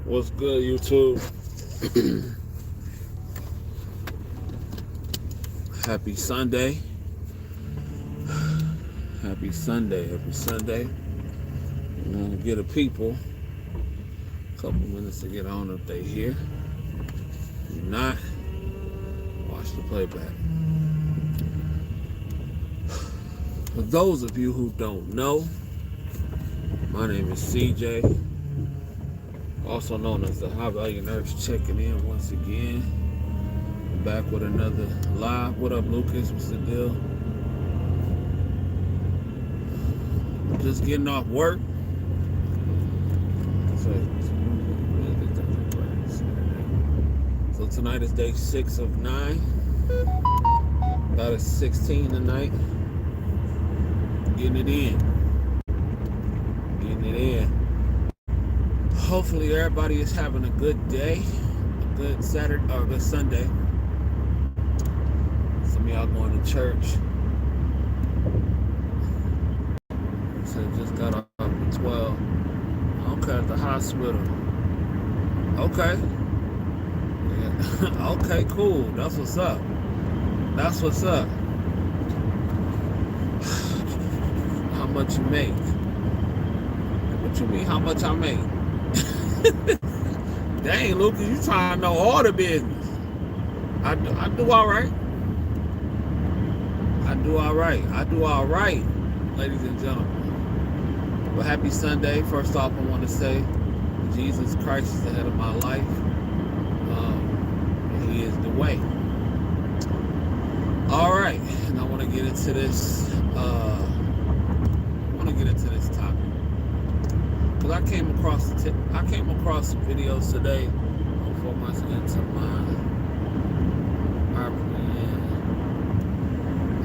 What's good, YouTube? Happy Sunday. Happy Sunday. Happy Sunday. I'm going to get a people a couple minutes to get on if they here. If not, watch the playback. For those of you who don't know, my name is CJ, also known as the High Value Nurse, checking in once again. I'm back with another live. What up, Lucas? What's the deal? Just getting off work. So tonight is day 6 of 9. About a 16 tonight. Getting it in. Hopefully everybody is having a good day, a good Saturday or a good Sunday. Some of y'all going to church. So just got off at 12. Okay, at the hospital. Okay. Yeah. Okay, cool. That's what's up. That's what's up. How much you make? What you mean, how much I make? Dang, Lucas, you trying to know all the business. I do all right. I do all right, ladies and gentlemen. Well, happy Sunday. First off, I want to say Jesus Christ is the head of my life. He is the way. All right, and I want to get into this. Topic. Because I came across some videos today before I went into my RPN.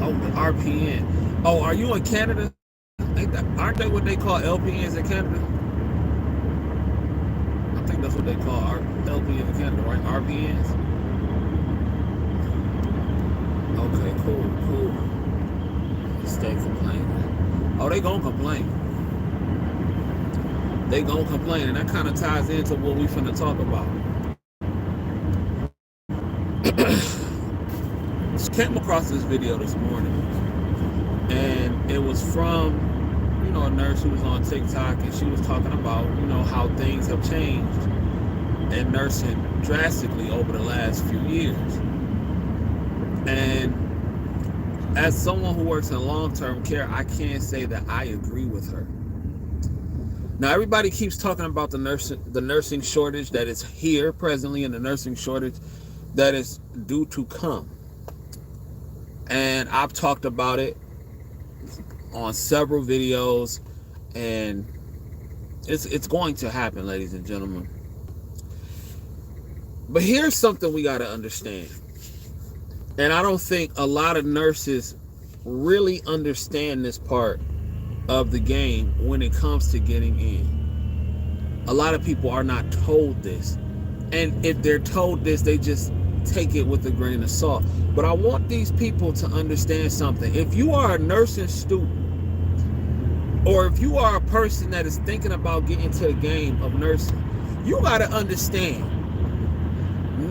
Oh, the RPN. Oh, are you in Canada? Aren't they what they call LPNs in Canada? I think that's what they call LPNs in Canada, right? RPNs. Okay, cool. Stay complaining. Oh, they gonna complain. And that kind of ties into what we finna talk about. Just came across this video this morning, and it was from, a nurse who was on TikTok, and she was talking about, how things have changed in nursing drastically over the last few years. And as someone who works in long-term care, I can't say that I agree with her. Now, everybody keeps talking about the nursing shortage that is here presently, and the nursing shortage that is due to come. And I've talked about it on several videos, and it's going to happen, ladies and gentlemen. But here's something we got to understand. And I don't think a lot of nurses really understand this part of the game when it comes to getting in. A lot of people are not told this. And if they're told this, they just take it with a grain of salt. But I want these people to understand something. If you are a nursing student, or if you are a person that is thinking about getting into the game of nursing, you got to understand,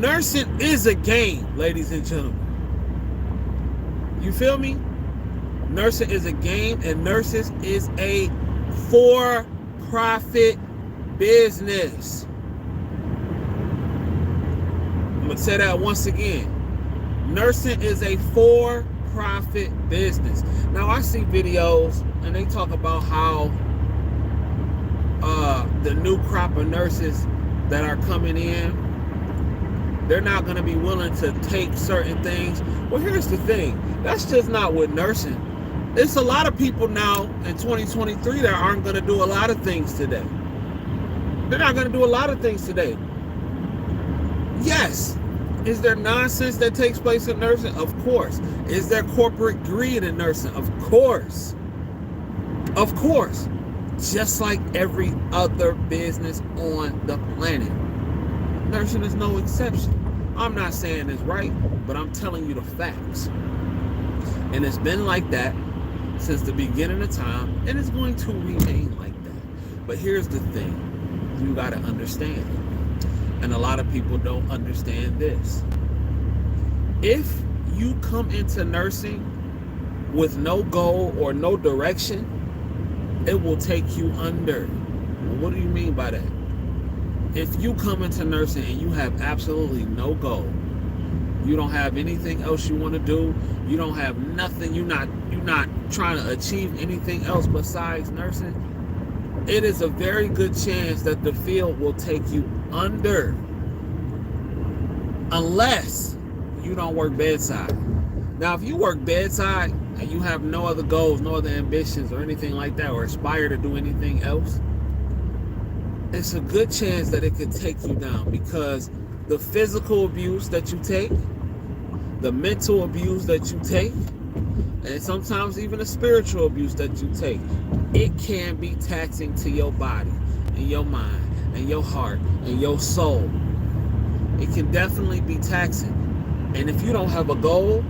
nursing is a game, ladies and gentlemen. You feel me? Nursing is a game, and nurses is a for-profit business. I'm going to say that once again. Nursing is a for-profit business. Now, I see videos, and they talk about how the new crop of nurses that are coming in, they're not going to be willing to take certain things. Well, here's the thing. That's just not with nursing. It's a lot of people now in 2023 that aren't going to do a lot of things today. They're not going to do a lot of things today. Yes. Is there nonsense that takes place in nursing? Of course. Is there corporate greed in nursing? Of course. Of course. Just like every other business on the planet. Nursing is no exception. I'm not saying it's right, but I'm telling you the facts. And it's been like that since the beginning of time, and it's going to remain like that. But here's the thing. you got to understand. And a lot of people don't understand this. If you come into nursing with no goal or no direction, it will take you under. What do you mean by that? If you come into nursing and you have absolutely no goal, you don't have anything else you want to do, you don't have nothing, you're not trying to achieve anything else besides nursing, it is a very good chance that the field will take you under, unless you don't work bedside. Now, if you work bedside and you have no other goals, no other ambitions or anything like that, or aspire to do anything else, it's a good chance that it could take you down, because the physical abuse that you take, the mental abuse that you take, and sometimes even the spiritual abuse that you take, it can be taxing to your body and your mind and your heart and your soul. It can definitely be taxing. And if you don't have a goal,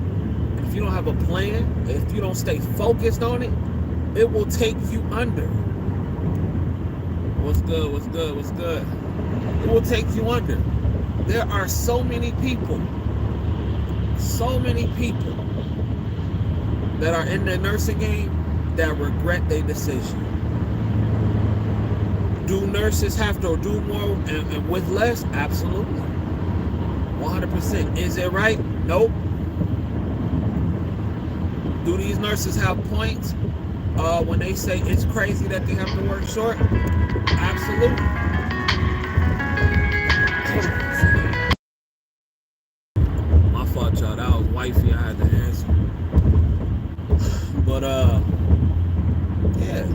if you don't have a plan, if you don't stay focused on it, it will take you under. What's good? What's good? What's good? It will take you under. There are so many people that are in the nursing game that regret their decision. Do nurses have to do more and with less? Absolutely. 100%. Is it right? Nope. Do these nurses have points when they say it's crazy that they have to work short? Absolutely. My fault, y'all. That was wifey. I had to answer. But yeah,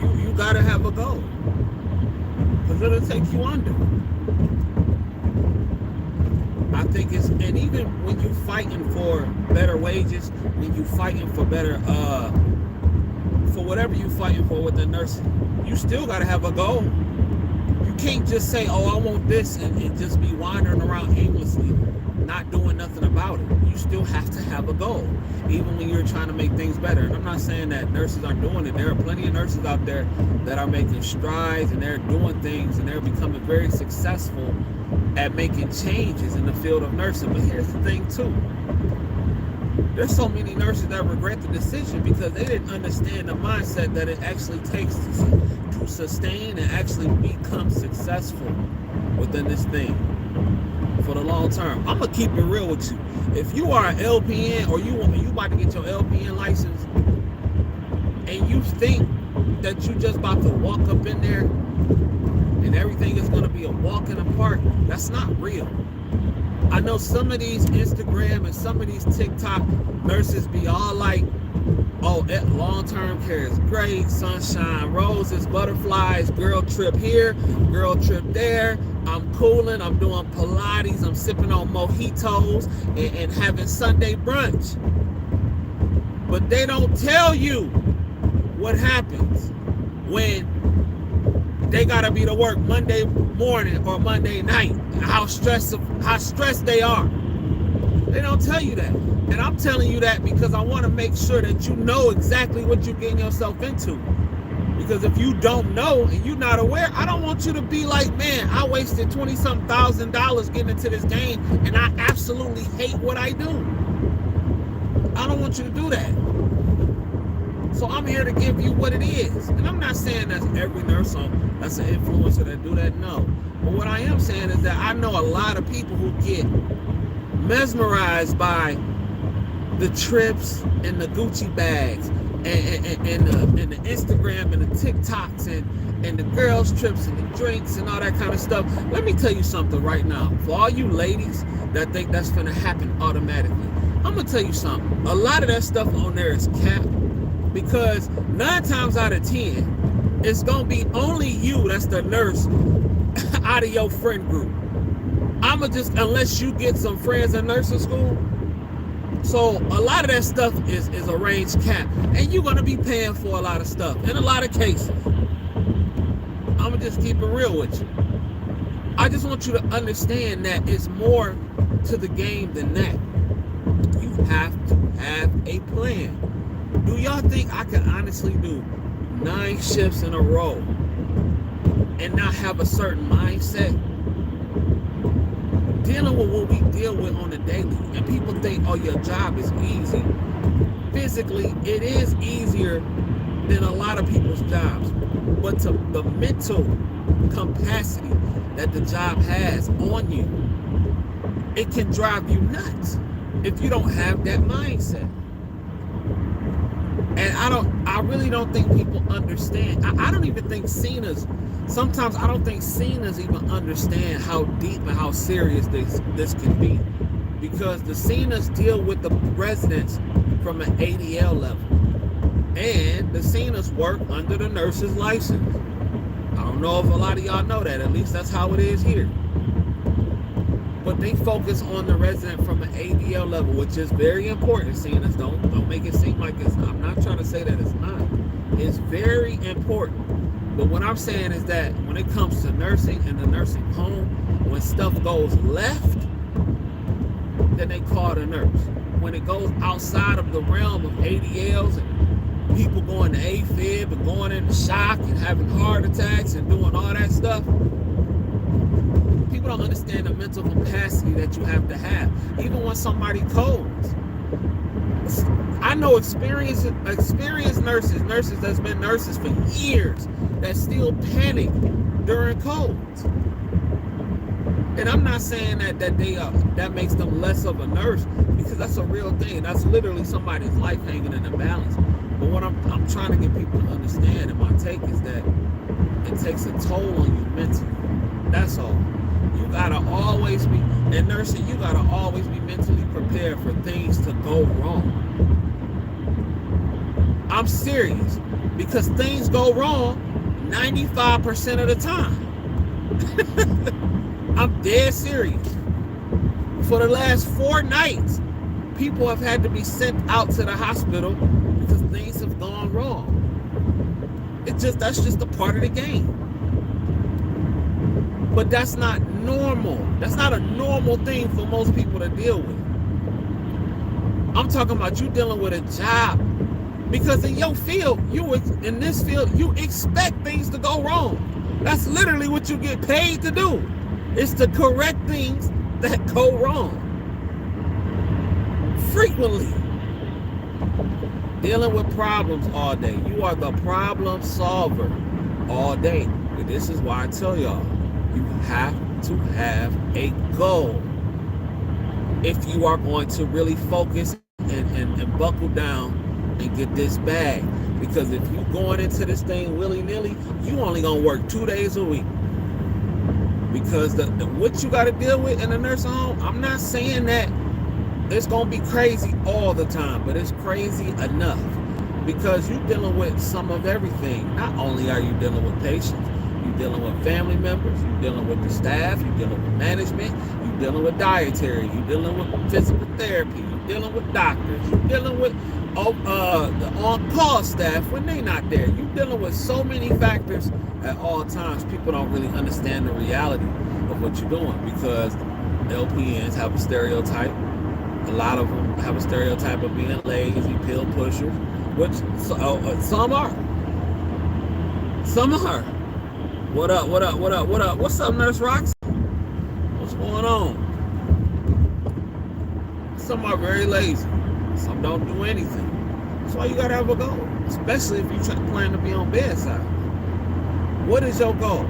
you gotta have a goal, because it'll take you under. I think it's, and even when you fighting for better wages, when you fighting for better for whatever you fighting for with the nursing, you still gotta have a goal. You can't just say, oh, I want this, and just be wandering around aimlessly, not doing nothing about it. You still have to have a goal, even when you're trying to make things better. And I'm not saying that nurses aren't doing it. There are plenty of nurses out there that are making strides, and they're doing things, and they're becoming very successful at making changes in the field of nursing. But here's the thing too. There's so many nurses that regret the decision because they didn't understand the mindset that it actually takes to sustain and actually become successful within this thing for the long term. I'm gonna keep it real with you. If you are an LPN, or you about to get your LPN license, and you think that you just about to walk up in there and everything is gonna be a walk in the park, that's not real. I know some of these Instagram and some of these TikTok nurses be all like, oh, long-term care is great, sunshine, roses, butterflies, girl trip here, girl trip there, I'm cooling, I'm doing Pilates, I'm sipping on mojitos and having Sunday brunch. But they don't tell you what happens when they gotta be to work Monday morning or Monday night, how stressed they are. They don't tell you that. And I'm telling you that because I want to make sure that you know exactly what you're getting yourself into. Because if you don't know and you're not aware, I don't want you to be like, man, I wasted $20-something thousand getting into this game and I absolutely hate what I do. I don't want you to do that. So I'm here to give you what it is. And I'm not saying that's every nurse that's an influencer that do that, no. But what I am saying is that I know a lot of people who get mesmerized by the trips and the Gucci bags and the Instagram and the TikToks and the girls trips and the drinks and all that kind of stuff. Let me tell you something right now. For all you ladies that think that's gonna happen automatically, I'm gonna tell you something. A lot of that stuff on there is cap, because 9 times out of 10, it's gonna be only you that's the nurse out of your friend group. Unless you get some friends in nursing school. So a lot of that stuff is arranged cap, and you're gonna be paying for a lot of stuff in a lot of cases. I'm gonna just keep it real with you. I just want you to understand that it's more to the game than that. You have to have a plan. Do y'all think I can honestly do 9 shifts in a row and not have a certain mindset, dealing with what we deal with on a daily, and people think, oh, your job is easy. Physically, it is easier than a lot of people's jobs, but to the mental capacity that the job has on you, it can drive you nuts if you don't have that mindset. And I really don't think people understand. I don't even think seniors, sometimes I don't think seniors even understand how deep and how serious this can be. Because the seniors deal with the residents from an ADL level. And the seniors work under the nurse's license. I don't know if a lot of y'all know that. At least that's how it is here. But they focus on the resident from an ADL level, which is very important. Seniors, don't make it seem like it's not. I'm not trying to say that it's not. It's very important. But what I'm saying is that when it comes to nursing and the nursing home, when stuff goes left, then they call the nurse. When it goes outside of the realm of ADLs and people going to AFib and going into shock and having heart attacks and doing all that stuff, people don't understand the mental capacity that you have to have. Even when somebody colds. I know experienced nurses that's been nurses for years that still panic during colds. And I'm not saying that makes them less of a nurse, because that's a real thing. That's literally somebody's life hanging in the balance. But what I'm trying to get people to understand, and my take is that it takes a toll on you mentally. That's all. You gotta always be, in nursing, you gotta always be mentally prepared for things to go wrong. I'm serious, because things go wrong 95% of the time. I'm dead serious. For the last 4 nights, people have had to be sent out to the hospital because things have gone wrong. That's just a part of the game. But that's not normal. That's not a normal thing for most people to deal with. I'm talking about you dealing with a job. Because in your field, in this field, you expect things to go wrong. That's literally what you get paid to do. It's to correct things that go wrong. Frequently. Dealing with problems all day. You are the problem solver all day. But this is why I tell y'all, you have to have a goal if you are going to really focus and buckle down and get this bag. Because if you're going into this thing willy-nilly, you only gonna work 2 days a week. Because what you got to deal with in a nursing home, I'm not saying that it's gonna be crazy all the time, but it's crazy enough. Because you're dealing with some of everything. Not only are you dealing with patients, you're dealing with family members, you're dealing with the staff, you're dealing with management, you're dealing with dietary, you're dealing with physical therapy, you're dealing with doctors, you're dealing with the on-call staff when they're not there. You're dealing with so many factors at all times. People don't really understand the reality of what you're doing, because LPNs have a stereotype. A lot of them have a stereotype of being lazy, pill pushers, which some are. Some are. What up? What's up, Nurse Roxy? What's going on? Some are very lazy. Some don't do anything. That's why you gotta have a goal, especially if you plan to be on bedside. What is your goal?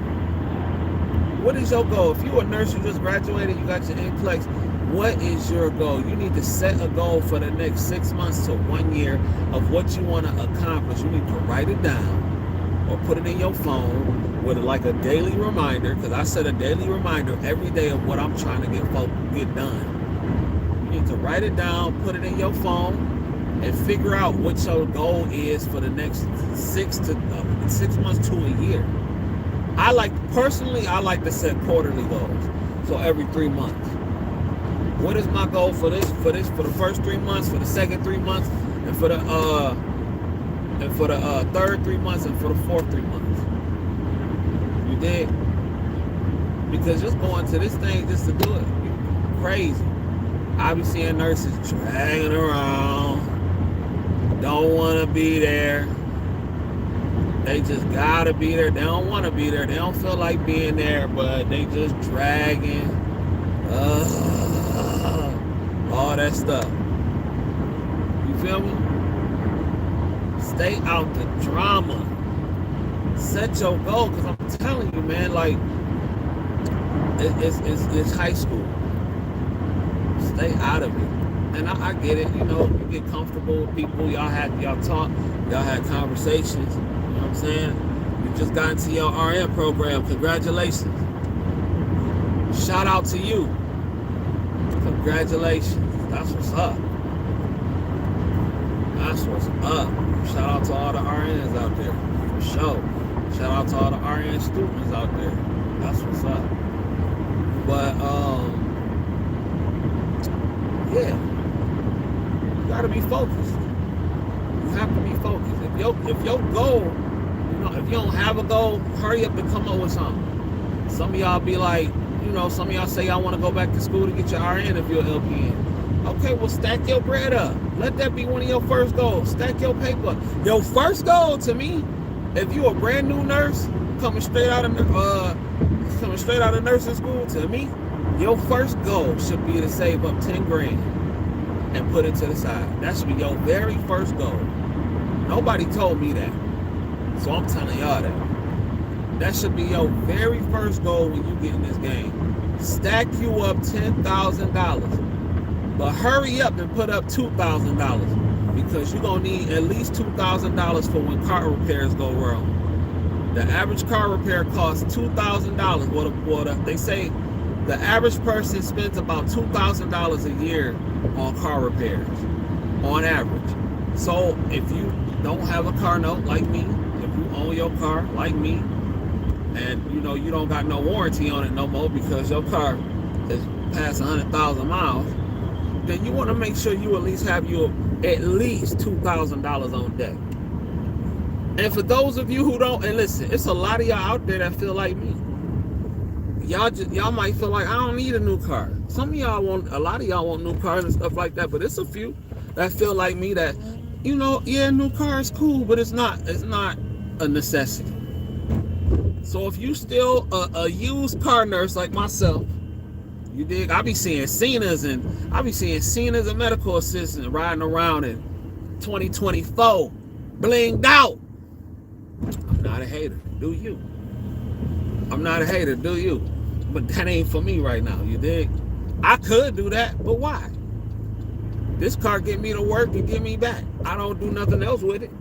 What is your goal? If you're a nurse who just graduated, you got your NCLEX, what is your goal? You need to set a goal for the next 6 months to 1 year of what you want to accomplish. You need to write it down or put it in your phone with like a daily reminder, because I set a daily reminder every day of what I'm trying to get done. You need to write it down, put it in your phone, and figure out what your goal is for the next 6 months to a year. I like to set quarterly goals. So every 3 months. What is my goal for the first 3 months, for the second 3 months, and for the third 3 months, and for the fourth 3 months? You did? Because just going to this thing just to do it, crazy. I be seeing nurses dragging around, don't want to be there, They just gotta be there. They don't want to be there. They don't feel like being there, but they just dragging. All that stuff. You feel me? Stay out the drama. Set your goal, because I'm telling you, man, like, it's high school. Stay out of it. And I get it, you know, you get comfortable with people, y'all talk, y'all had conversations, you know what I'm saying? You just got into your RN program, congratulations. Shout out to you. Congratulations. That's what's up. That's what's up. Shout out to all the RNs out there, for sure. Shout out to all the RN students out there. That's what's up. But, yeah. You gotta be focused. You have to be focused. If your goal, you know, if you don't have a goal, hurry up and come up with something. Some of y'all be like, you know, some of y'all say y'all want to go back to school to get your RN if you're LPN. Okay, well, stack your bread up. Let that be one of your first goals. Stack your paper. Your first goal, to me, if you're a brand new nurse coming straight out of nursing school, to me, your first goal should be to save up 10 grand and put it to the side. That should be your very first goal. Nobody told me that, so I'm telling y'all that. That should be your very first goal when you get in this game. Stack you up $10,000, but hurry up and put up $2,000, because you're gonna need at least $2,000 for when car repairs go wrong. The average car repair costs $2,000. What they say, the average person spends about $2,000 a year on car repairs, on average. So if you don't have a car note like me, if you own your car like me, and you know you don't got no warranty on it no more because your car is past 100,000 miles, then you want to make sure you at least have at least $2,000 on deck. And for those of you who don't, and listen, it's a lot of y'all out there that feel like me. Y'all might feel like, I don't need a new car. Some of y'all want, a lot of y'all want new cars and stuff like that, but it's a few that feel like me that, you know, yeah, new car is cool, but it's not a necessity. So if you still a used car nurse like myself, you dig? I be seeing Cenas and medical assistant riding around in 2024, blinged out. I'm not a hater, do you? I'm not a hater, do you? But that ain't for me right now, you dig? I could do that, but why? This car get me to work and get me back. I don't do nothing else with it.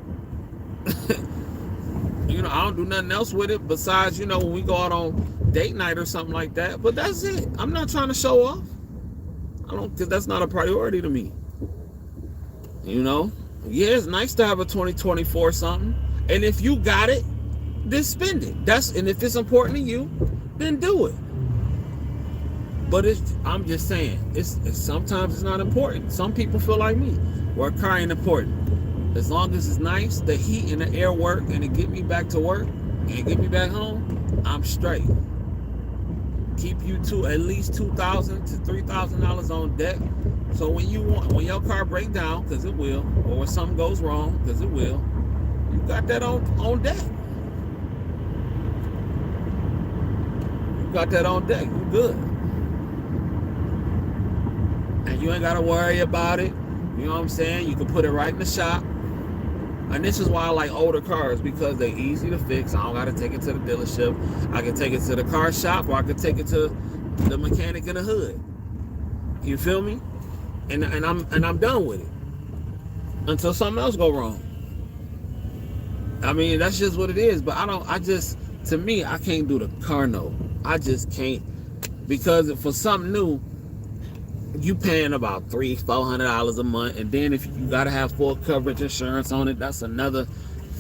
You know, I don't do nothing else with it besides, you know, when we go out on date night or something like that. But that's it. I'm not trying to show off. Because that's not a priority to me. You know? Yeah, it's nice to have a 2024 something. And if you got it, then spend it. And if it's important to you, then do it. But I'm just saying, sometimes it's not important. Some people feel like me, where a car ain't important. As long as it's nice, the heat and the air work, and it get me back to work and get me back home, I'm straight. Keep you to at least $2,000 to $3,000 on deck. So when your car break down, because it will, or when something goes wrong, because it will, you got that on deck. You got that on deck. You good. And you ain't got to worry about it. You know what I'm saying? You can put it right in the shop. And this is why I like older cars, because they're easy to fix. I don't got to take it to the dealership. I can take it to the car shop, or I can take it to the mechanic in the hood. You feel me? And I'm done with it until something else go wrong. I mean, that's just what it is. But to me, I can't do the car note. I just can't, because for something new, you paying about $300-$400 a month, and then if you gotta have full coverage insurance on it, that's another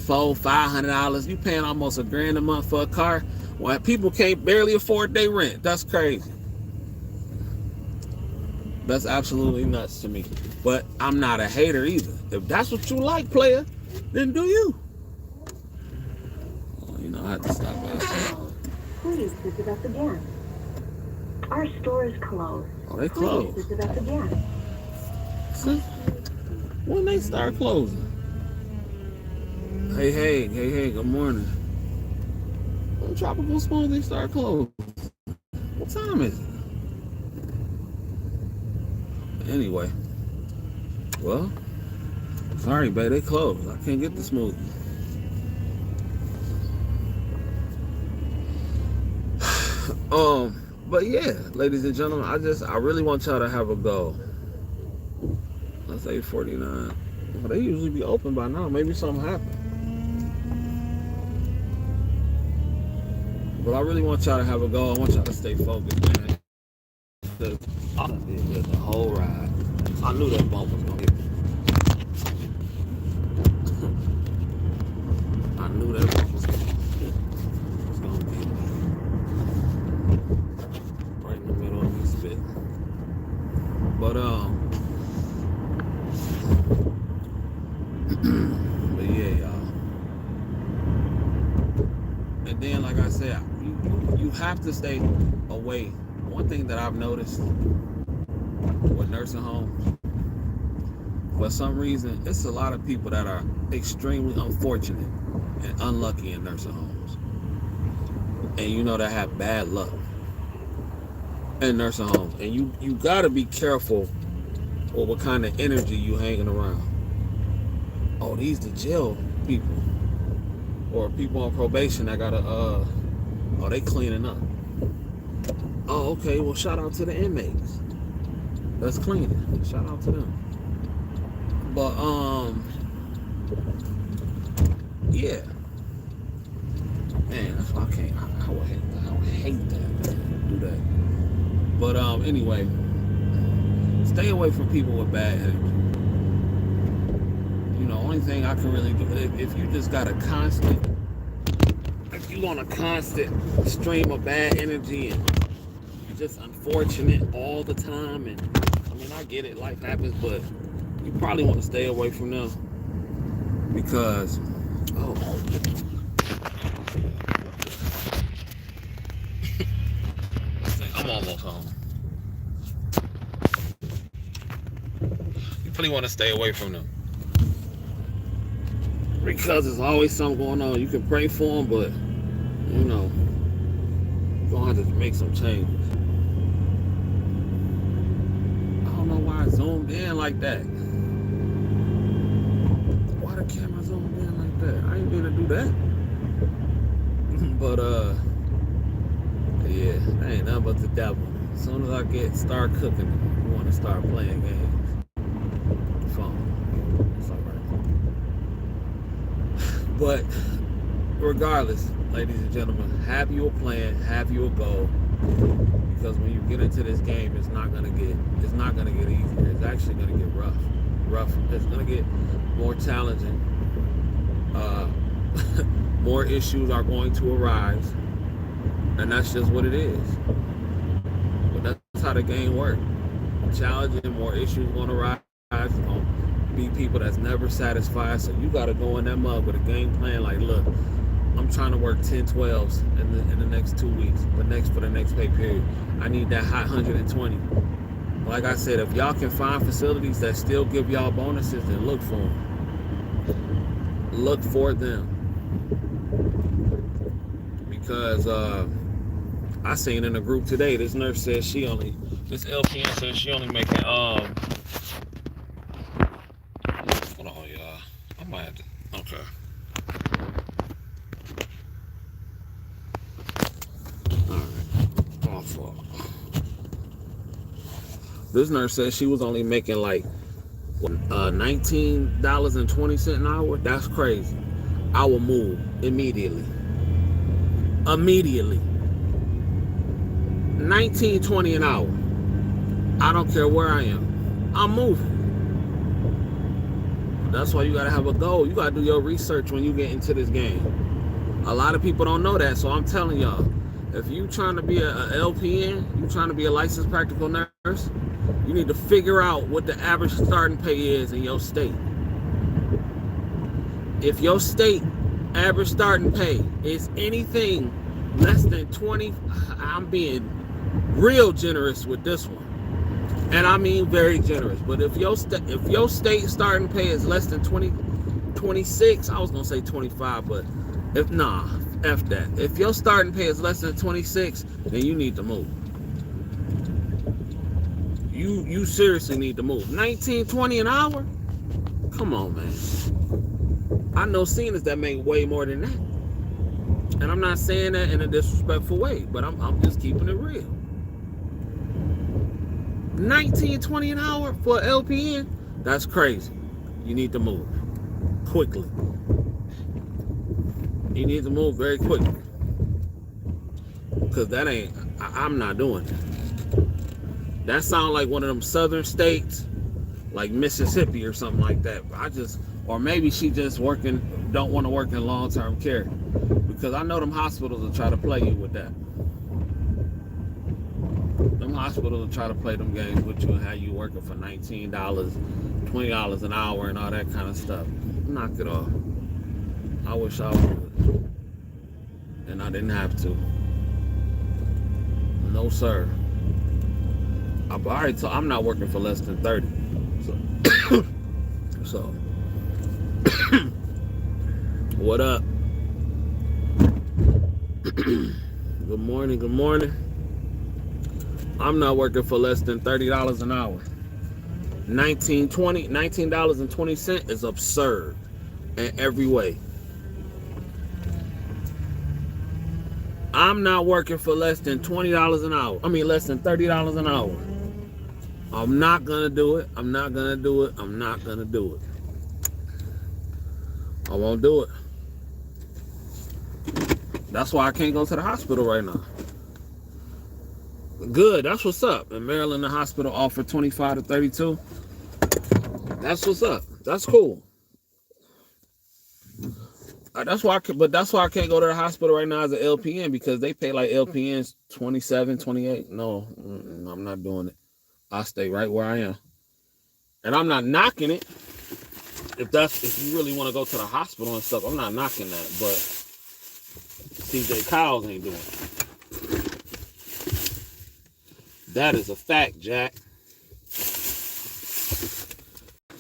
$400-$500. You paying almost $1,000 a month for a car. Well, people can't barely afford their rent. That's crazy. That's absolutely nuts to me. But I'm not a hater either. If that's what you like, player, then do you. Well, you know, I have to stop that. Please visit us again. Our store is closed. Oh, they closed. Please visit us again. See? When they start closing? Hey, good morning. Well, tropical smoothie start closed. What time is it? Anyway, well, sorry, babe, they closed. I can't get the smoothie. But yeah, ladies and gentlemen, I really want y'all to have a goal. Let's say 49. Well, they usually be open by now. Maybe something happened. But I really want y'all to have a goal. I want y'all to stay focused, man. I did the whole ride. I knew that bump was gonna get me. I knew that bump was gonna get me. Right in the middle of me spit. But but yeah, y'all. And then, like I said, you have to stay away. One thing that I've noticed with nursing homes, for some reason, it's a lot of people that are extremely unfortunate and unlucky in nursing homes. And you know, that have bad luck in nursing homes. And you gotta be careful with what kind of energy you hanging around. Oh, these the jail people. Or people on probation that gotta oh, they cleaning up. Oh, okay, well, shout out to the inmates that's cleaning. Shout out to them. But yeah, man, that's why I can't. I would hate that, man. Do that. But anyway, stay away from people with bad energy. You know, only thing I can really do, if you just got a constant, if you on a constant stream of bad energy and you're just unfortunate all the time, and I mean, I get it, life happens, but you probably want to stay away from them because, I'm almost home. You probably want to stay away from them because there's always something going on. You can pray for them, but you know, you're gonna have to make some changes. I don't know why I zoomed in like that. Why the camera zoomed in like that? I ain't gonna do that. But yeah, that ain't nothing but the devil. As soon as I start cooking, you want to start playing games. Phone. It's alright. But regardless, ladies and gentlemen, have you a plan, have you a goal, because when you get into this game, it's not gonna get easier. It's actually gonna get rough. It's gonna get more challenging. More issues are going to arise, and that's just what it is. But that's how the game works. Challenging, more issues going to rise. It's going to be people that's never satisfied. So you got to go in that mug with a game plan. Like, look, I'm trying to work 10 12s in the next 2 weeks. For the next pay period, I need that hot 120. Like I said, if y'all can find facilities that still give y'all bonuses, then look for them. Look for them. Because I seen in a group today, this nurse said this LPN said she only making hold on, y'all. I might have to, okay. Alright. My fault. This nurse said she was only making like $19.20 an hour. That's crazy. I will move immediately. $19.20 an hour. I don't care where I am. I'm moving. That's why you gotta have a goal. You gotta do your research when you get into this game. A lot of people don't know that, so I'm telling y'all, if you trying to be a LPN, you trying to be a licensed practical nurse, you need to figure out what the average starting pay is in your state. If your state average starting pay is anything less than 20, I'm being real generous with this one, and I mean very generous. But if your state starting pay is less than $20 26, I was gonna say 25, but F that. If your starting pay is less than 26, then you need to move. You seriously need to move. 19, 20 an hour? Come on, man. I know seniors that make way more than that. And I'm not saying that in a disrespectful way, but I'm just keeping it real. 19, 20 an hour for LPN? That's crazy. You need to move quickly. You need to move very quickly. Because that ain't, I'm not doing that. That sounds like one of them southern states, like Mississippi or something like that. Or maybe she just don't want to work in long-term care. Because I know them hospitals will try to play you with that. Them hospitals will try to play them games with you and have you working for $19, $20 an hour and all that kind of stuff. Knock it off. I wish I would. And I didn't have to. No, sir. I'm not working for less than 30. So what up? Good morning, good morning. I'm not working for less than $30 an hour. $19.20 is absurd in every way. I'm not working for less than $20 an hour. Less than $30 an hour. I'm not gonna do it. I'm not gonna do it. I'm not gonna do it. I won't do it. That's why I can't go to the hospital right now. Good, that's what's up. In Maryland, the hospital offered 25 to 32. That's what's up. That's cool. That's why I can't go to the hospital right now as an LPN, because they pay like LPNs 27, 28. No, I'm not doing it. I'll stay right where I am. And I'm not knocking it. If you really want to go to the hospital and stuff, I'm not knocking that. But CJ Kyles ain't doing it. That is a fact, Jack.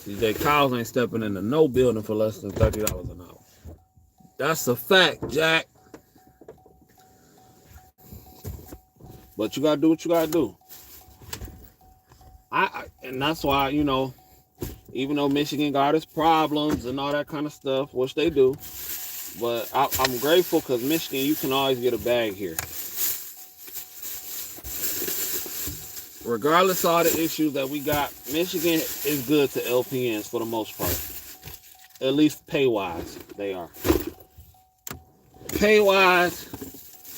CJ Kyles ain't stepping into no building for less than $30 an hour. That's a fact, Jack. But you gotta do what you gotta do. And that's why, even though Michigan got its problems and all that kind of stuff, which they do, but I'm grateful because Michigan, you can always get a bag here. Regardless of all the issues that we got, Michigan is good to LPNs for the most part. At least pay-wise, they are. Pay-wise,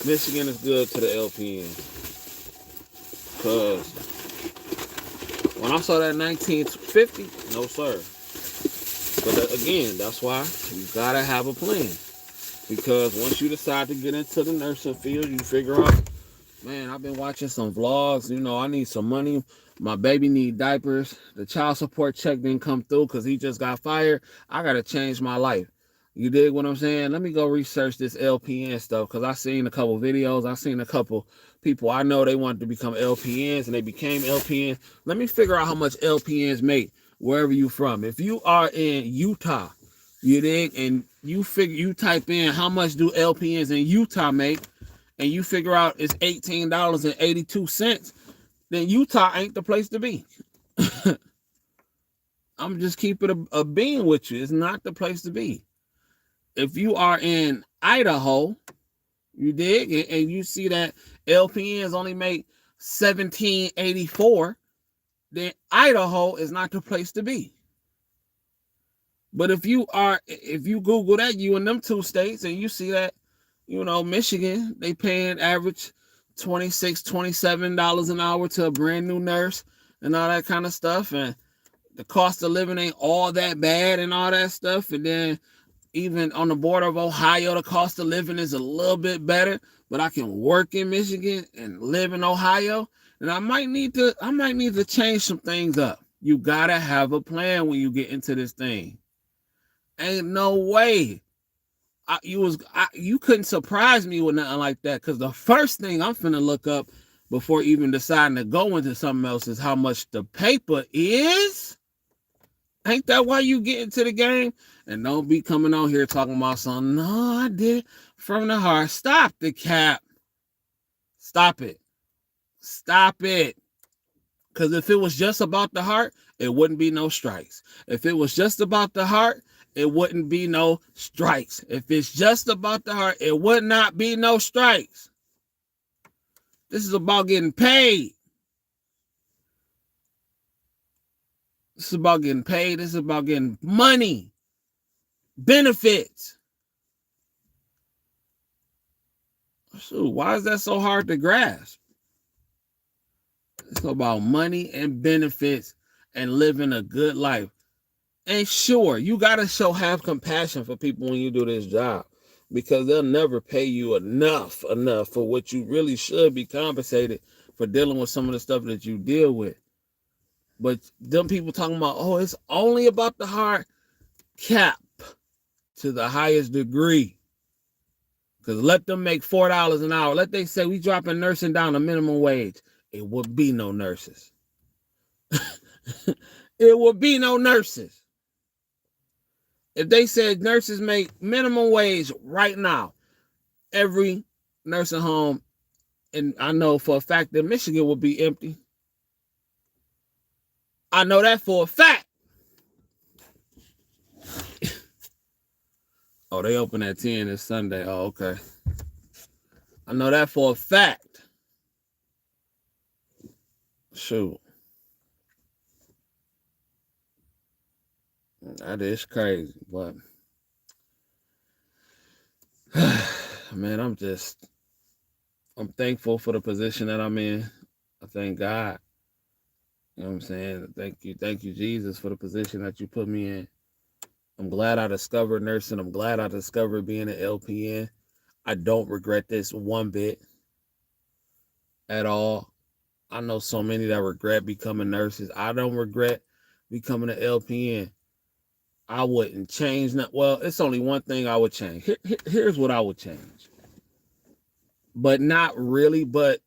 Michigan is good to the LPNs. Because when I saw that 1950, no sir. But again, that's why you gotta have a plan. Because once you decide to get into the nursing field, you figure out, man, I've been watching some vlogs. I need some money. My baby need diapers. The child support check didn't come through because he just got fired. I got to change my life. You dig what I'm saying? Let me go research this LPN stuff because I seen a couple videos. I seen a couple people I know they wanted to become LPNs and they became LPNs. Let me figure out how much LPNs make wherever you from. If you are in Utah, you dig, and you type in how much do LPNs in Utah make, and you figure out it's $18.82, then Utah ain't the place to be. I'm just keeping a being with you. It's not the place to be. If you are in Idaho, you dig, and you see that LPNs only make $17.84, then Idaho is not the place to be. But if you Google that, you in them two states, and you see that, Michigan, they paying average $26, $27 an hour to a brand new nurse and all that kind of stuff. And the cost of living ain't all that bad and all that stuff. And then even on the border of Ohio, the cost of living is a little bit better, but I can work in Michigan and live in Ohio. And I might need to change some things up. You gotta have a plan when you get into this thing. Ain't no way. You couldn't surprise me with nothing like that, because the first thing I'm finna look up before even deciding to go into something else is how much the paper is. Ain't that why you get into the game? And don't be coming on here talking about something. No, I did from the heart. Stop the cap. Stop it. Stop it. Because if it was just about the heart, it wouldn't be no strikes. If it was just about the heart, it wouldn't be no strikes. If it's just about the heart, it would not be no strikes. This is about getting paid. This is about getting paid. This is about getting money, benefits. Shoot, why is that so hard to grasp? It's about money and benefits and living a good life. And sure, you got to have compassion for people when you do this job, because they'll never pay you enough for what you really should be compensated for dealing with some of the stuff that you deal with. But them people talking about, oh, it's only about the heart, cap to the highest degree. Because let them make $4 an hour. Let they say we dropping nursing down to minimum wage. It would be no nurses. It would be no nurses. If they said nurses make minimum wage right now, every nursing home, and I know for a fact that Michigan would be empty. I know that for a fact. Oh, they open at 10 this Sunday. Oh, okay. I know that for a fact. Shoot. That is crazy, but man, I'm thankful for the position that I'm in. I thank God. You know what I'm saying? Thank you, Jesus, for the position that you put me in. I'm glad I discovered nursing. I'm glad I discovered being an LPN. I don't regret this one bit at all. I know so many that regret becoming nurses. I don't regret becoming an LPN. I wouldn't change that. Well, it's only one thing I would change. Here's what I would change. But not really, but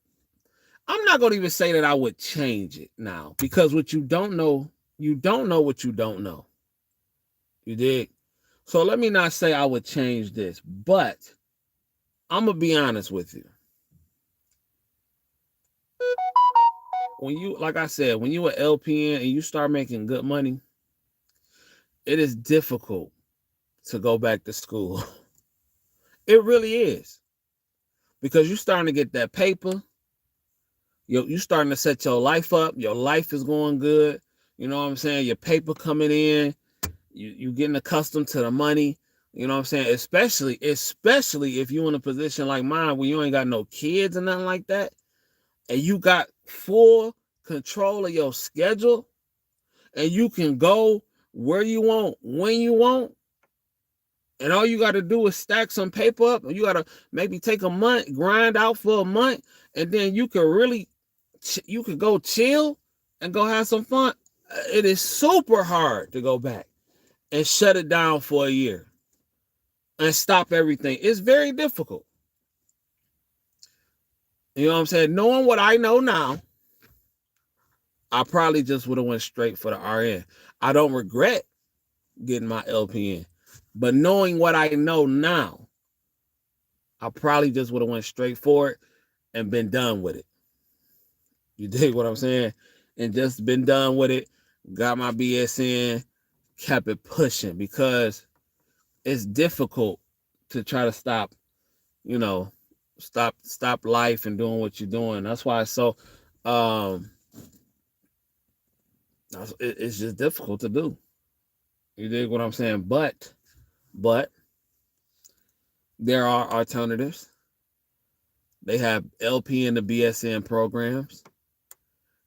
I'm not going to even say that I would change it now, because what you don't know what you don't know. You dig? So let me not say I would change this, but I'm going to be honest with you. When you, like I said, when you an LPN and you start making good money, it is difficult to go back to school. It really is. Because you're starting to get that paper. You're starting to set your life up. Your life is going good. You know what I'm saying? Your paper coming in. You getting accustomed to the money. You know what I'm saying? Especially if you're in a position like mine where you ain't got no kids or nothing like that. And you got full control of your schedule. And you can go where you want, when you want. And all you got to do is stack some paper up. And you got to maybe take a month, grind out for a month. And then you can go chill and go have some fun. It is super hard to go back and shut it down for a year and stop everything. It's very difficult. You know what I'm saying? Knowing what I know now, I probably just would have went straight for the RN. I don't regret getting my LPN, but knowing what I know now, I probably just would have went straight for it and been done with it. You dig what I'm saying? And just been done with it, got my BSN, kept it pushing, because it's difficult to try to stop life and doing what you're doing. That's why it's so it's just difficult to do. You dig what I'm saying? But there are alternatives. They have LPN to BSN programs.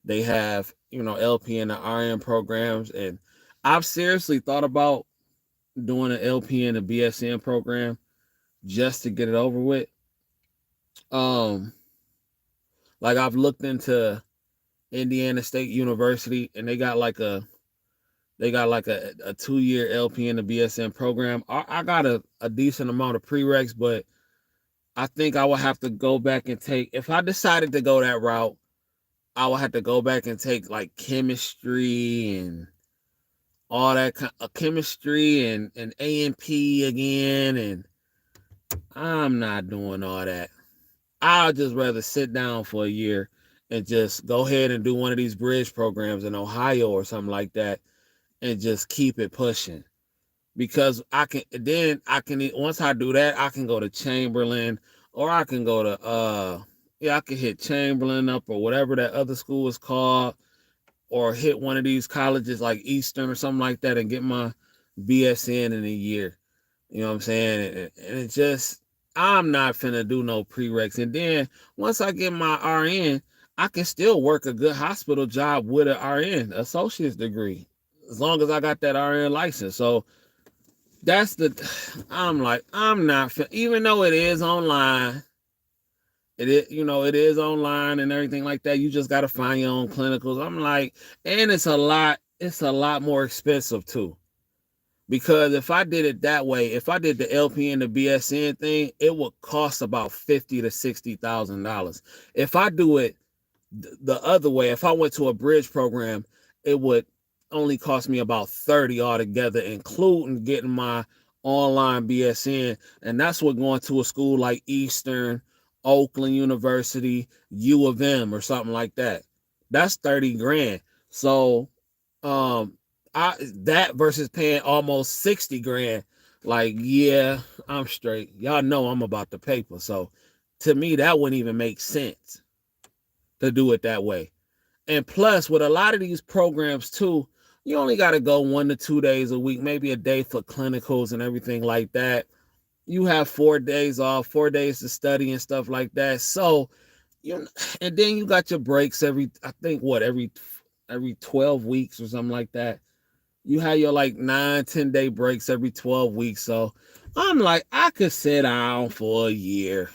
They have, LPN to RN programs. And I've seriously thought about doing an LPN to BSN program just to get it over with. Like I've looked into Indiana State University, and they got like a 2-year LPN to BSN program. I got a decent amount of prereqs, but I think I will have to go back and take, if I decided to go that route, I will have to go back and take like chemistry and all that chemistry and A&P again, and I'm not doing all that. I'll just rather sit down for a year and just go ahead and do one of these bridge programs in Ohio or something like that and just keep it pushing. Because I can once I do that, I can go to Chamberlain, or I can go to I can hit Chamberlain up or whatever that other school is called, or hit one of these colleges like Eastern or something like that and get my BSN in a year. You know what I'm saying? And it just, I'm not finna do no prereqs. And then once I get my RN, I can still work a good hospital job with an RN, associate's degree, as long as I got that RN license. So that's I'm like, I'm not, even though it is online, it is online and everything like that. You just got to find your own clinicals. I'm like, and it's a lot more expensive too. Because if I did it that way, if I did the LPN to BSN thing, it would cost about $50,000 to $60,000. If I do it the other way, if I went to a bridge program, it would only cost me about $30,000 altogether, including getting my online BSN. And that's what going to a school like Eastern, Oakland University, U of M, or something like that. That's 30 grand. So, that versus paying almost 60 grand, like, yeah, I'm straight. Y'all know I'm about the paper. So to me, that wouldn't even make sense to do it that way. And plus, with a lot of these programs too, you only got to go 1 to 2 days a week, maybe a day for clinicals and everything like that. You have 4 days off, 4 days to study and stuff like that. So, and then you got your breaks every 12 weeks or something like that. You have your like 9-10 day breaks every 12 weeks. So I'm like, I could sit down for a year.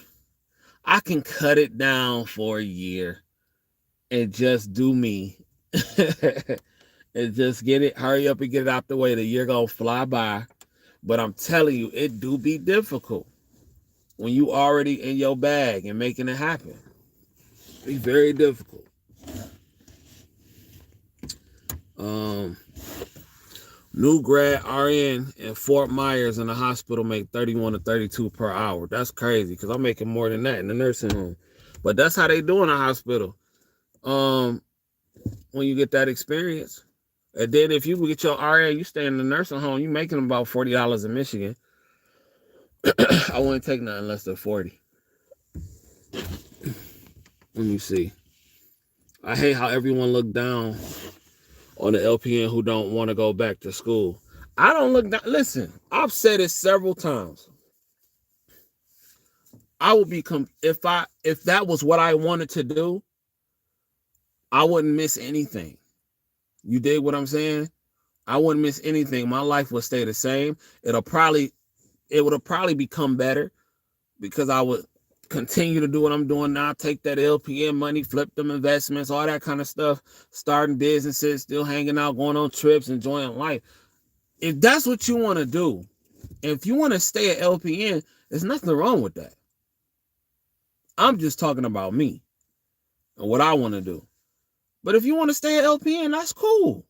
I can cut it down for a year and just do me. And just hurry up and get it out the way. The year gonna fly by. But I'm telling you, it do be difficult when you already in your bag and making it happen. Be very difficult. New grad RN in Fort Myers in the hospital make 31 to 32 per hour. That's crazy because I'm making more than that in the nursing home. But that's how they do in a hospital. When you get that experience. And then if you get your RN, you stay in the nursing home, you making about $40 in Michigan. I wouldn't take nothing less than 40. Let me see. I hate how everyone look down on the LPN who don't want to go back to school. I don't look down. Listen, I've said it several times. I would be if that was what I wanted to do, I wouldn't miss anything. You dig what I'm saying? I wouldn't miss anything. My life would stay the same. It would have probably become better because I would continue to do what I'm doing now, take that LPN money, flip them investments, all that kind of stuff, starting businesses, still hanging out, going on trips, enjoying life. If that's what you want to do, if you want to stay at LPN, there's nothing wrong with that. I'm just talking about me and what I want to do. But if you want to stay at LPN, that's cool.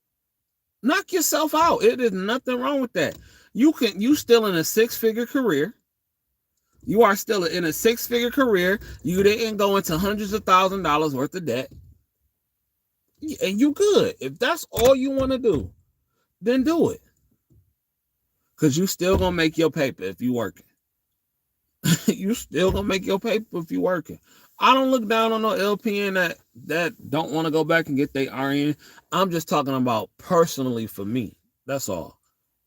Knock yourself out. It is nothing wrong with that. You still in a 6-figure career. You are still in a 6-figure career. You didn't go into hundreds of $1,000s worth of debt. And you good. If that's all you want to do, then do it. Because you still going to make your paper if you working. You still going to make your paper if you working. I don't look down on no LPN that don't want to go back and get their RN. I'm just talking about personally for me. That's all.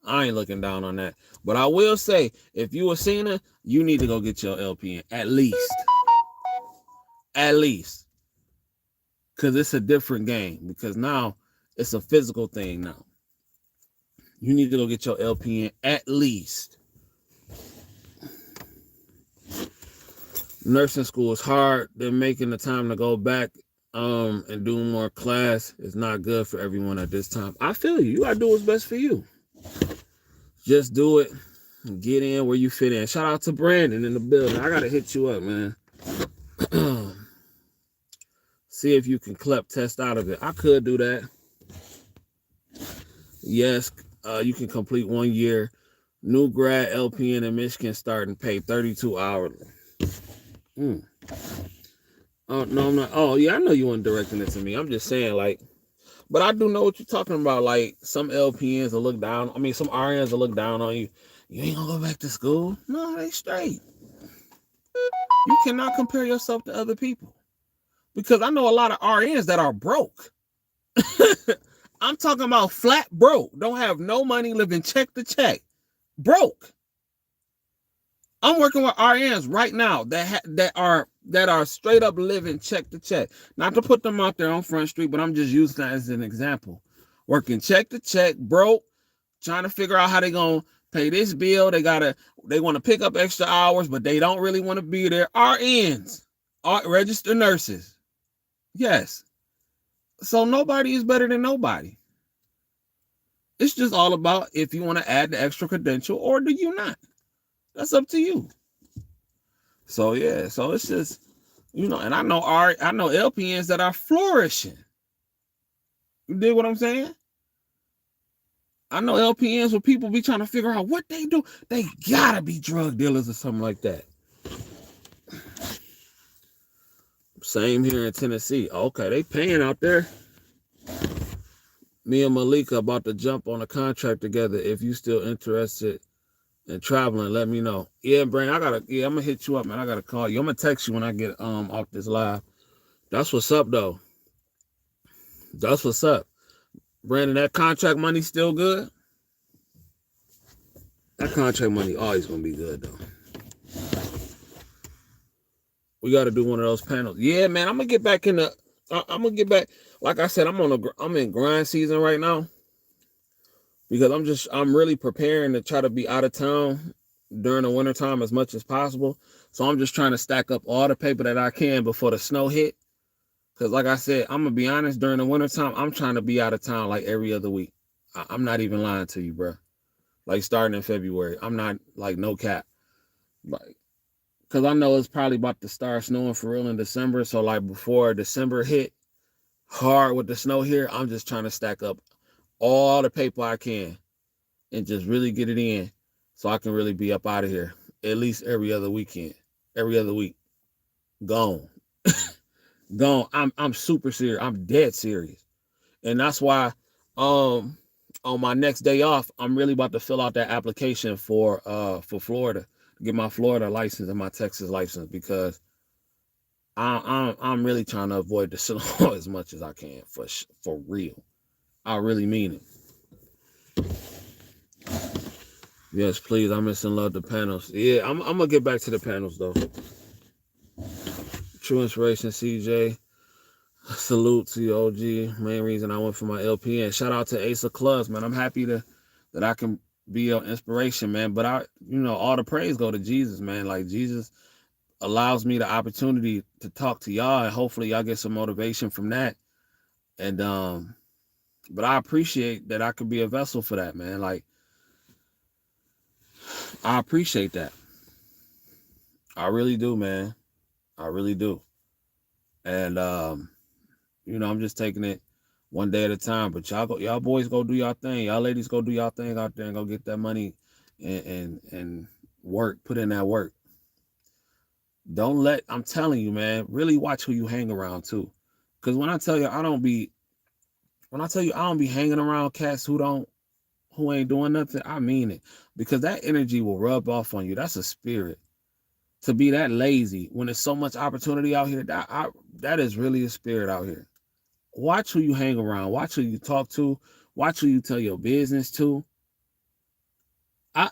I ain't looking down on that. But I will say, if you a senior, you need to go get your LPN. At least. At least. Because it's a different game. Because now it's a physical thing now. You need to go get your LPN at least. Nursing school is hard. They're making the time to go back and do more class. It's not good for everyone at this time. I feel you. You got to do what's best for you. Just do it. Get in where you fit in. Shout out to Brandon in the building. I got to hit you up, man. See if you can CLEP test out of it. I could do that. Yes, you can complete 1 year. New grad LPN in Michigan starting pay 32 hourly. Mm. Oh no, I'm not. Oh yeah, I know you weren't directing it to me. I'm just saying, like, but I do know what you're talking about. Like some LPNs will look down. I mean, some RNs will look down on you. You ain't gonna go back to school? No, they straight. You cannot compare yourself to other people because I know a lot of RNs that are broke. I'm talking about flat broke. Don't have no money, living check to check. Broke. I'm working with RNs right now that are straight up living check to check. Not to put them out there on Front Street, but I'm just using that as an example. Working check to check, broke, trying to figure out how they gonna pay this bill. They want to pick up extra hours, but they don't really want to be there. RNs, registered nurses. Yes. So nobody is better than nobody. It's just all about if you want to add the extra credential or do you not. That's up to you. So yeah, so it's just, and I know LPNs that are flourishing. You dig what I'm saying? I know LPNs where people be trying to figure out what they do. They gotta be drug dealers or something like that. Same here in Tennessee. Okay, they paying out there. Me and Malika about to jump on a contract together. If you still interested in traveling, let me know. Yeah, Brandon, I'm gonna hit you up, man. I gotta call you. I'm gonna text you when I get off this live. That's what's up though. That's what's up. Brandon, that contract money still good? That contract money always gonna be good though. We got to do one of those panels. Yeah, man, I'm gonna get back in the. I'm gonna get back. Like I said, I'm in grind season right now because I'm really preparing to try to be out of town during the wintertime as much as possible. So I'm just trying to stack up all the paper that I can before the snow hit. Because like I said, I'm gonna be honest, during the wintertime, I'm trying to be out of town like every other week. I'm not even lying to you, bro. Like starting in February, I'm not like no cap. Like, because I know it's probably about to start snowing for real in December. So like before December hit hard with the snow here, I'm just trying to stack up all the paper I can and just really get it in so I can really be up out of here at least every other week. Gone. Gone. I'm super serious. I'm dead serious. And that's why on my next day off, I'm really about to fill out that application for Florida, to get my Florida license and my Texas license, because I'm really trying to avoid the snow as much as I can for real. I really mean it. Yes, please. I'm missing love the panels. Yeah, I'm gonna get back to the panels though. True inspiration, CJ. Salute to you, OG. Main reason I went for my LPN. Shout out to Ace of Clubs, man. I'm happy that I can be your inspiration, man. But all the praise go to Jesus, man. Like Jesus allows me the opportunity to talk to y'all, and hopefully y'all get some motivation from that. And but I appreciate that I could be a vessel for that, man. Like I appreciate that. I really do, man. I really do. And I'm just taking it one day at a time. But y'all boys go do y'all thing. Y'all ladies go do y'all thing out there and go get that money and work, put in that work. I'm telling you, man, really watch who you hang around too. Because when I tell you I don't be hanging around cats who ain't doing nothing, I mean it. Because that energy will rub off on you. That's a spirit. To be that lazy when there's so much opportunity out here, that is really a spirit out here. Watch who you hang around. Watch who you talk to. Watch who you tell your business to.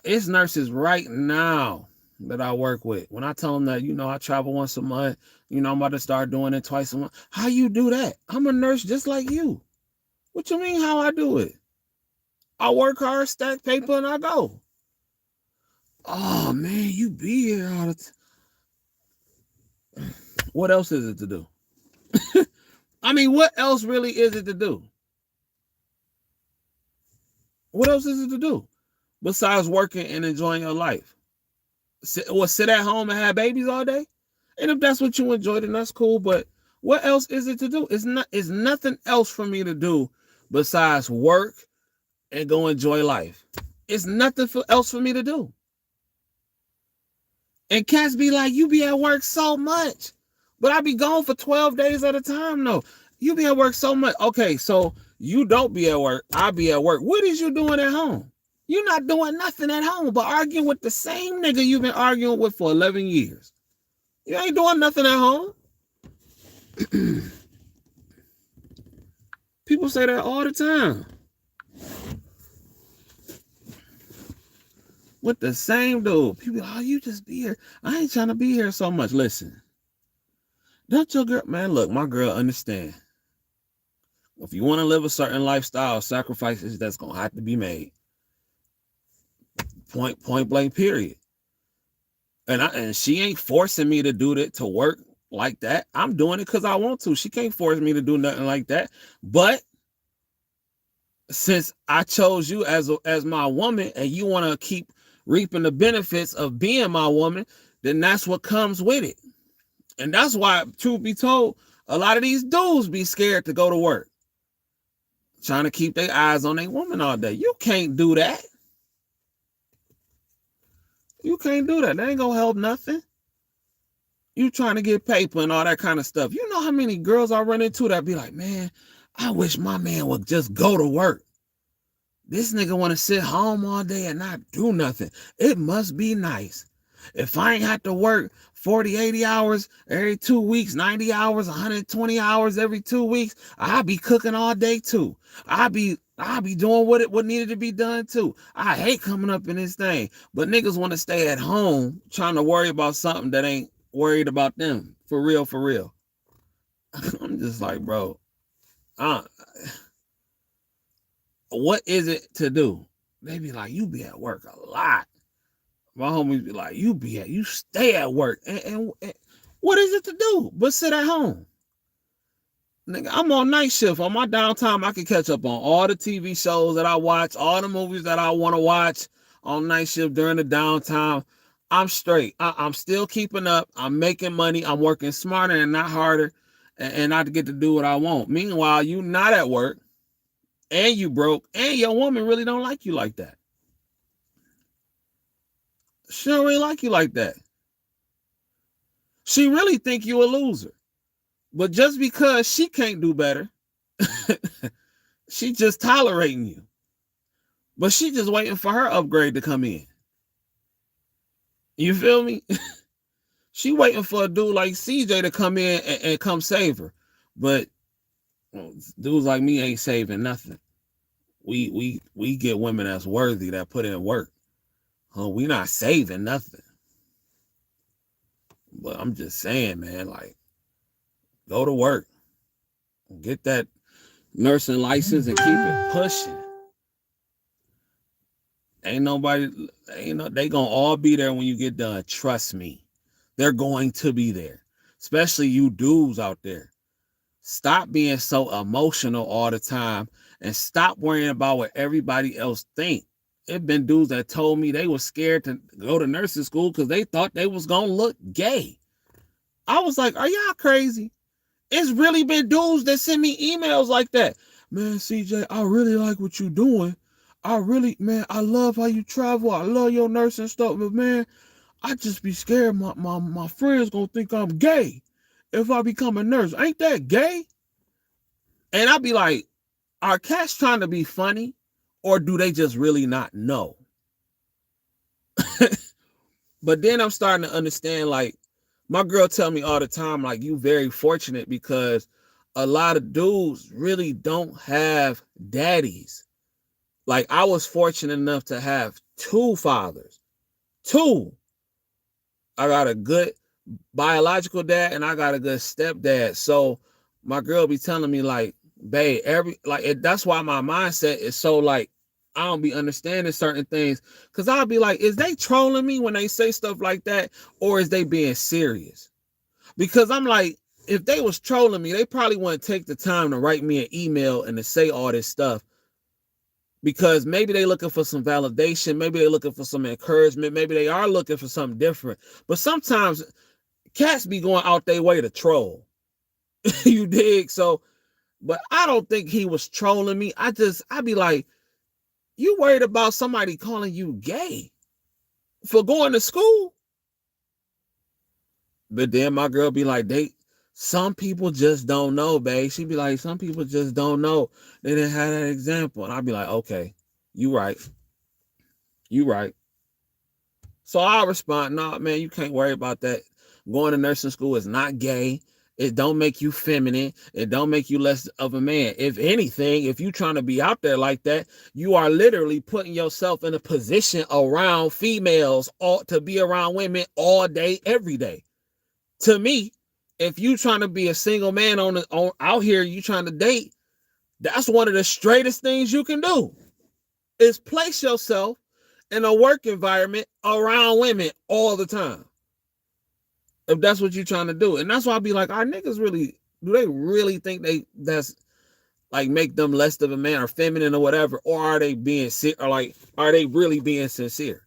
It's nurses right now that I work with. When I tell them that, I travel once a month, I'm about to start doing it twice a month. How you do that? I'm a nurse just like you. What you mean how I do it? I work hard, stack paper, and I go. Oh, man, you be here all the time. What else is it to do? I mean, what else really is it to do? What else is it to do besides working and enjoying your life? Sit at home and have babies all day? And if that's what you enjoy, then that's cool. But what else is it to do? It's nothing else for me to do besides work, and go enjoy life. It's nothing else for me to do. And cats be like, you be at work so much. But I be gone for 12 days at a time, though. You be at work so much. Okay, so you don't be at work. I be at work. What is you doing at home? You're not doing nothing at home but arguing with the same nigga you've been arguing with for 11 years. You ain't doing nothing at home. People say that all the time. With the same dude. People, oh, you just be here. I ain't trying to be here so much. Listen. Don't your girl, man, look, my girl understand. If you want to live a certain lifestyle, sacrifices that's going to have to be made. Point blank, period. And she ain't forcing me to do that, to work like that. I'm doing it because I want to. She can't force me to do nothing like that. But since I chose you as my woman and you want to keep reaping the benefits of being my woman, then that's what comes with it. And that's why, truth be told, a lot of these dudes be scared to go to work, trying to keep their eyes on their woman all day. You can't do that. You can't do that. That ain't gonna help nothing. You trying to get paper and all that kind of stuff. You know how many girls I run into that be like, man, I wish my man would just go to work. This nigga want to sit home all day and not do nothing. It must be nice. If I ain't have to work 40, 80 hours every 2 weeks, 90 hours, 120 hours every 2 weeks, I'll be cooking all day too. I'll be doing what needed to be done too. I hate coming up in this thing, but niggas want to stay at home trying to worry about something that ain't worried about them. For real, for real. I'm just like, bro, what is it to do? They be like, you be at work a lot. My homies be like, you stay at work. And what is it to do but sit at home? Nigga, I'm on night shift. On my downtime, I can catch up on all the TV shows that I watch, all the movies that I want to watch on night shift during the downtime. I'm straight. I'm still keeping up. I'm making money. I'm working smarter and not harder, and I get to do what I want. Meanwhile, you not at work, and you broke, and your woman really don't like you like that. She don't really like you like that. She really think you a loser. But just because she can't do better, she just tolerating you. But she just waiting for her upgrade to come in. You feel me? She waiting for a dude like CJ to come in and come save her. But dudes like me ain't saving nothing. We get women that's worthy, that put in work. We not saving nothing. But I'm just saying, man, like, go to work. Get that nursing license and keep it pushing. They gonna all be there when you get done. Trust me. They're going to be there. Especially you dudes out there. Stop being so emotional all the time and stop worrying about what everybody else think. It been dudes that told me they were scared to go to nursing school because they thought they was gonna look gay. I was like, are y'all crazy? It's really been dudes that send me emails like that. Man, CJ, I really like what you're doing. I love how you travel. I love your nursing stuff. But man, I just be scared my friends gonna think I'm gay if I become a nurse. Ain't that gay? And I'd be like, are cats trying to be funny? Or do they just really not know? But then I'm starting to understand, like, my girl tell me all the time, like, you very fortunate because a lot of dudes really don't have daddies. Like, I was fortunate enough to have 2 fathers. 2. I got a good biological dad and I got a good stepdad. So my girl be telling me, like, babe, that's why my mindset is so, like, I don't be understanding certain things. Because I'll be like, is they trolling me when they say stuff like that? Or is they being serious? Because I'm like, if they was trolling me, they probably wouldn't take the time to write me an email and to say all this stuff. Because maybe they looking for some validation. Maybe they looking for some encouragement. Maybe they are looking for something different. But sometimes cats be going out their way to troll. You dig? So, but I don't think he was trolling me. I be like, You worried about somebody calling you gay for going to school? But then my girl be like, some people just don't know, babe. She be like, some people just don't know. They didn't have that example. And I'd be like, okay, you right. You right. So I respond, nah, man, you can't worry about that. Going to nursing school is not gay. It don't make you feminine. It don't make you less of a man. If anything, if you trying to be out there like that, you are literally putting yourself in a position around females or to be around women all day, every day. To me, if you trying to be a single man on out here, you trying to date, that's one of the straightest things you can do is place yourself in a work environment around women all the time. If that's what you're trying to do. And that's why I be like, our niggas really, do they really think that's like make them less of a man or feminine or whatever? Or are they being or like, are they really being sincere?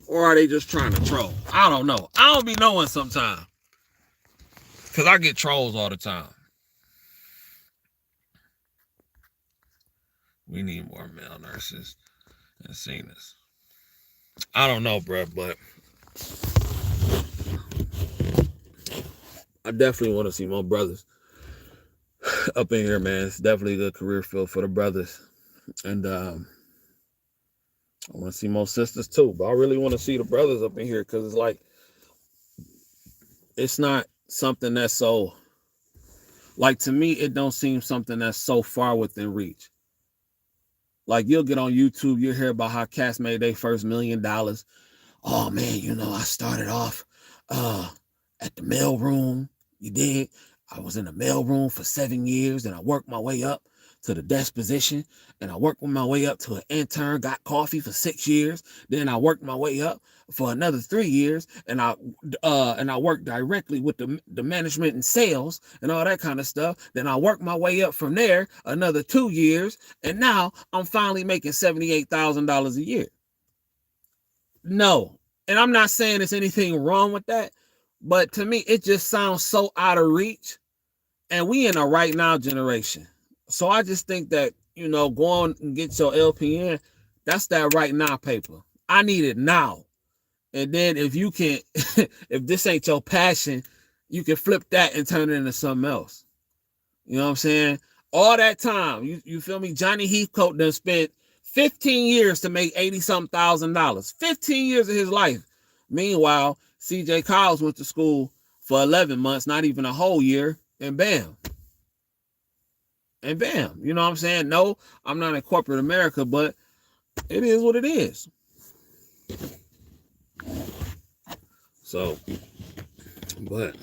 Or are they just trying to troll? I don't know. I don't be knowing sometimes. Because I get trolls all the time. We need more male nurses and seniors. I don't know, bro, but I definitely want to see more brothers up in here, man. It's definitely a good career field for the brothers. And I want to see more sisters too, but I really want to see the brothers up in here because it's like, it's not something that's so, like to me, it don't seem something that's so far within reach. Like you'll get on YouTube, you'll hear about how cats made their first $1 million. Oh man, you know, I started off at the mailroom. You did. I was in the mailroom for 7 years, and I worked my way up to the desk position, and I worked my way up to an intern, got coffee for 6 years. Then I worked my way up for another 3 years, and I worked directly with the management and sales and all that kind of stuff. Then I worked my way up from there another 2 years, and now I'm finally making $78,000 a year. No, and I'm not saying there's anything wrong with that, but to me, it just sounds so out of reach. And we in a right now generation. So I just think that, you know, go on and get your LPN. That's that right now paper. I need it now. And then if you can, if this ain't your passion, you can flip that and turn it into something else. You know what I'm saying? All that time, you feel me? Johnny Heathcote done spent 15 years to make $80-something thousand. 15 years of his life. Meanwhile, CJ Kyles went to school for 11 months, not even a whole year, and bam. And bam. You know what I'm saying? No, I'm not in corporate America, but it is what it is. So, but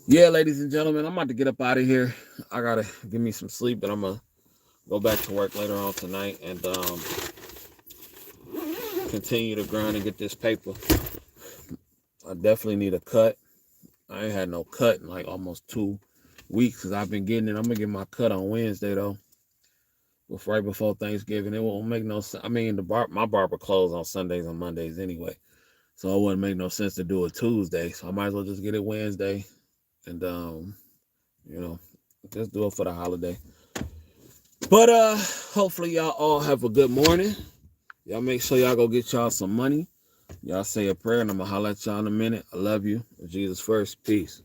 yeah, ladies and gentlemen, I'm about to get up out of here. I gotta give me some sleep, and I'm gonna go back to work later on tonight and continue to grind and get this paper. I definitely need a cut. I ain't had no cut in like almost 2 weeks because I've been getting it. I'm gonna get my cut on Wednesday though, right before Thanksgiving. It won't make no sense. I mean, my barber closed on Sundays and Mondays anyway, so it wouldn't make no sense to do it Tuesday. So I might as well just get it Wednesday, and you know, just do it for the holiday. But hopefully y'all all have a good morning. Y'all make sure y'all go get y'all some money. Y'all say a prayer, and I'm gonna holler at y'all in a minute. I love you. Jesus first. Peace.